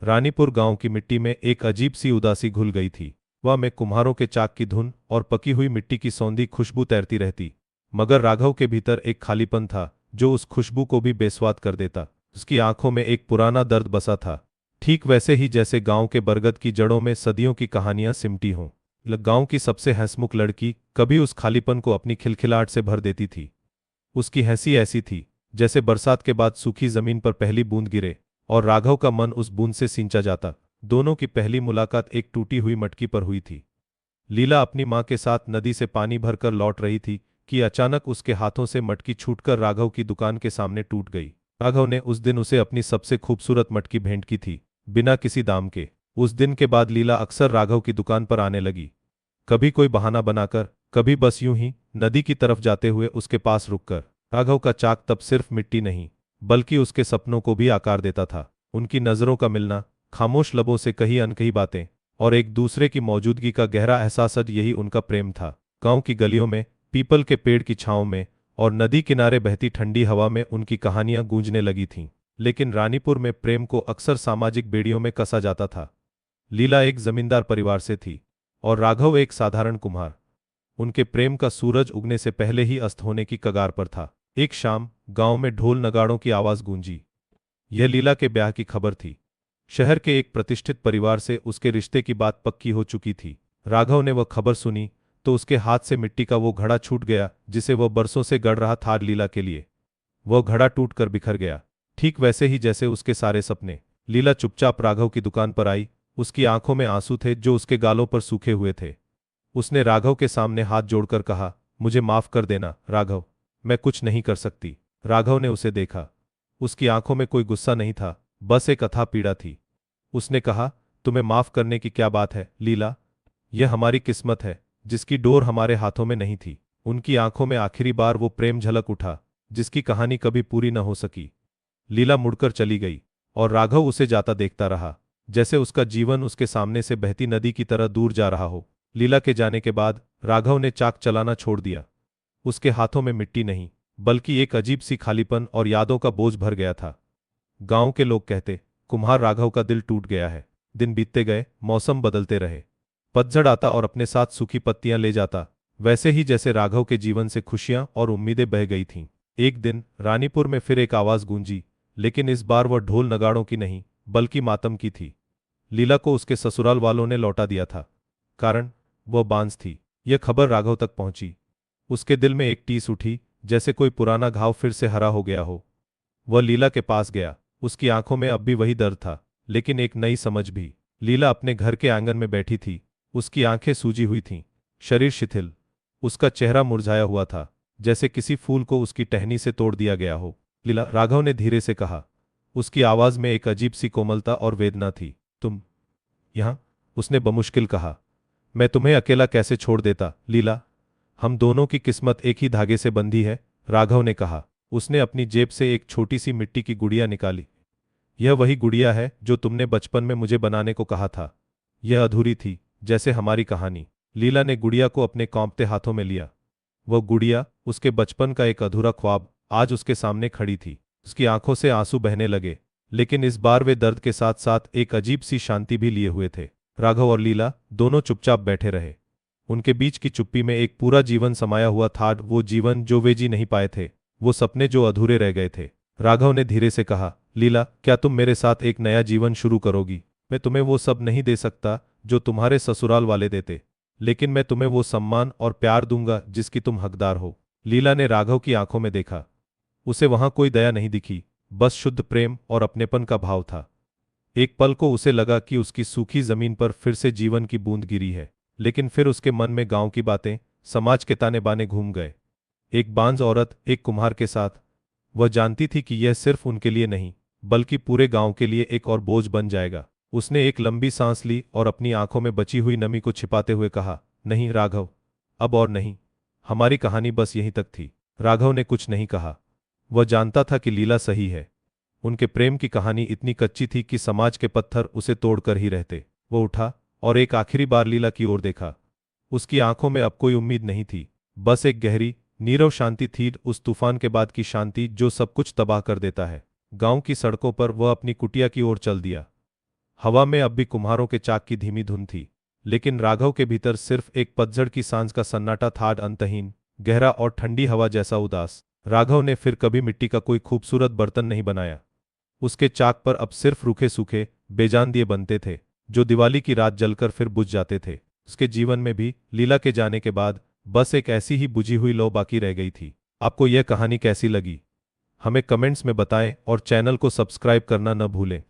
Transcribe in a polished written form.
रानीपुर गांव की मिट्टी में एक अजीब सी उदासी घुल गई थी। वह में कुम्हारों के चाक की धुन और पकी हुई मिट्टी की सौंधी खुशबू तैरती रहती, मगर राघव के भीतर एक खालीपन था जो उस खुशबू को भी बेस्वाद कर देता। उसकी आंखों में एक पुराना दर्द बसा था, ठीक वैसे ही जैसे गांव के बरगद की जड़ों में सदियों की कहानियां सिमटी हों। गांव की सबसे हंसमुख लड़की कभी उस खालीपन को अपनी खिलखिलाहट से भर देती थी। उसकी हंसी ऐसी थी जैसे बरसात के बाद सूखी जमीन पर पहली बूंद गिरे, और राघव का मन उस बूंद से सींचा जाता। दोनों की पहली मुलाकात एक टूटी हुई मटकी पर हुई थी। लीला अपनी मां के साथ नदी से पानी भरकर लौट रही थी कि अचानक उसके हाथों से मटकी छूटकर राघव की दुकान के सामने टूट गई। राघव ने उस दिन उसे अपनी सबसे खूबसूरत मटकी भेंट की थी, बिना किसी दाम के। उस दिन के बाद लीला अक्सर राघव की दुकान पर आने लगी, कभी कोई बहाना बनाकर, कभी बस यूं ही नदी की तरफ जाते हुए उसके पास रुककर। राघव का चाक तब सिर्फ मिट्टी नहीं, बल्कि उसके सपनों को भी आकार देता था। उनकी नजरों का मिलना, खामोश लबों से कही अनकही बातें और एक दूसरे की मौजूदगी का गहरा एहसास, यही उनका प्रेम था। गांव की गलियों में, पीपल के पेड़ की छांव में और नदी किनारे बहती ठंडी हवा में उनकी कहानियां गूंजने लगी थीं। लेकिन रानीपुर में प्रेम को अक्सर सामाजिक बेड़ियों में कसा जाता था। लीला एक जमींदार परिवार से थी और राघव एक साधारण कुम्हार। उनके प्रेम का सूरज उगने से पहले ही अस्त होने की कगार पर था। एक शाम गांव में ढोल नगाड़ों की आवाज गूंजी। यह लीला के ब्याह की खबर थी। शहर के एक प्रतिष्ठित परिवार से उसके रिश्ते की बात पक्की हो चुकी थी। राघव ने वह खबर सुनी तो उसके हाथ से मिट्टी का वो घड़ा छूट गया जिसे वह बरसों से गढ़ रहा था लीला के लिए। वह घड़ा टूटकर बिखर गया, ठीक वैसे ही जैसे उसके सारे सपने। लीला चुपचाप राघव की दुकान पर आई। उसकी आंखों में आंसू थे जो उसके गालों पर सूखे हुए थे। उसने राघव के सामने हाथ जोड़कर कहा, मुझे माफ कर देना राघव, मैं कुछ नहीं कर सकती। राघव ने उसे देखा। उसकी आंखों में कोई गुस्सा नहीं था, बस एक अथाह पीड़ा थी। उसने कहा, तुम्हें माफ करने की क्या बात है लीला, यह हमारी किस्मत है जिसकी डोर हमारे हाथों में नहीं थी। उनकी आंखों में आखिरी बार वो प्रेम झलक उठा जिसकी कहानी कभी पूरी न हो सकी। लीला मुड़कर चली गई और राघव उसे जाता देखता रहा, जैसे उसका जीवन उसके सामने से बहती नदी की तरह दूर जा रहा हो। लीला के जाने के बाद राघव ने चाक चलाना छोड़ दिया। उसके हाथों में मिट्टी नहीं, बल्कि एक अजीब सी खालीपन और यादों का बोझ भर गया था। गांव के लोग कहते, कुम्हार राघव का दिल टूट गया है। दिन बीतते गए, मौसम बदलते रहे। पतझड़ आता और अपने साथ सूखी पत्तियां ले जाता, वैसे ही जैसे राघव के जीवन से खुशियां और उम्मीदें बह गई थीं। एक दिन रानीपुर में फिर एक आवाज गूंजी, लेकिन इस बार वह ढोल नगाड़ों की नहीं, बल्कि मातम की थी। लीला को उसके ससुराल वालों ने लौटा दिया था, कारण वह बांझ थी। यह खबर राघव तक पहुंची। उसके दिल में एक टीस उठी, जैसे कोई पुराना घाव फिर से हरा हो गया हो। वह लीला के पास गया। उसकी आंखों में अब भी वही दर्द था, लेकिन एक नई समझ भी। लीला अपने घर के आंगन में बैठी थी। उसकी आंखें सूजी हुई थीं, शरीर शिथिल। उसका चेहरा मुरझाया हुआ था, जैसे किसी फूल को उसकी टहनी से तोड़ दिया गया हो। लीला, राघव ने धीरे से कहा। उसकी आवाज में एक अजीब सी कोमलता और वेदना थी। तुम यहां? उसने बमुश्किल कहा। मैं तुम्हें अकेला कैसे छोड़ देता लीला, हम दोनों की किस्मत एक ही धागे से बंधी है, राघव ने कहा। उसने अपनी जेब से एक छोटी सी मिट्टी की गुड़िया निकाली। यह वही गुड़िया है जो तुमने बचपन में मुझे बनाने को कहा था। यह अधूरी थी, जैसे हमारी कहानी। लीला ने गुड़िया को अपने कांपते हाथों में लिया। वह गुड़िया, उसके बचपन का एक अधूरा ख्वाब, आज उसके सामने खड़ी थी। उसकी आंखों से आंसू बहने लगे, लेकिन इस बार वे दर्द के साथ साथ एक अजीब सी शांति भी लिए हुए थे। राघव और लीला दोनों चुपचाप बैठे रहे। उनके बीच की चुप्पी में एक पूरा जीवन समाया हुआ था, वो जीवन जो वे जी नहीं पाए थे, वो सपने जो अधूरे रह गए थे। राघव ने धीरे से कहा, लीला, क्या तुम मेरे साथ एक नया जीवन शुरू करोगी? मैं तुम्हें वो सब नहीं दे सकता जो तुम्हारे ससुराल वाले देते, लेकिन मैं तुम्हें वो सम्मान और प्यार दूंगा जिसकी तुम हकदार हो। लीला ने राघव की आंखों में देखा। उसे वहां कोई दया नहीं दिखी, बस शुद्ध प्रेम और अपनेपन का भाव था। एक पल को उसे लगा कि उसकी सूखी जमीन पर फिर से जीवन की बूंद गिरी है, लेकिन फिर उसके मन में गांव की बातें, समाज के ताने बाने घूम गए। एक बांझ औरत एक कुम्हार के साथ। वह जानती थी कि यह सिर्फ उनके लिए नहीं, बल्कि पूरे गांव के लिए एक और बोझ बन जाएगा। उसने एक लंबी सांस ली और अपनी आंखों में बची हुई नमी को छिपाते हुए कहा, नहीं राघव, अब और नहीं। हमारी कहानी बस यहीं तक थी। राघव ने कुछ नहीं कहा। वह जानता था कि लीला सही है। उनके प्रेम की कहानी इतनी कच्ची थी कि समाज के पत्थर उसे तोड़कर ही रहते। वो उठा और एक आखिरी बार लीला की ओर देखा। उसकी आंखों में अब कोई उम्मीद नहीं थी, बस एक गहरी, नीरव शांति थी, उस तूफान के बाद की शांति जो सब कुछ तबाह कर देता है। गांव की सड़कों पर वह अपनी कुटिया की ओर चल दिया। हवा में अब भी कुम्हारों के चाक की धीमी धुन थी, लेकिन राघव के भीतर सिर्फ एक पतझड़ की सांझ का सन्नाटा था, अंतहीन, गहरा और ठंडी हवा जैसा उदास। राघव ने फिर कभी मिट्टी का कोई खूबसूरत बर्तन नहीं बनाया। उसके चाक पर अब सिर्फ रूखे सूखे बेजान दिए बनते थे, जो दिवाली की रात जलकर फिर बुझ जाते थे। उसके जीवन में भी लीला के जाने के बाद बस एक ऐसी ही बुझी हुई लौ बाकी रह गई थी। आपको यह कहानी कैसी लगी, हमें कमेंट्स में बताएं और चैनल को सब्सक्राइब करना न भूलें।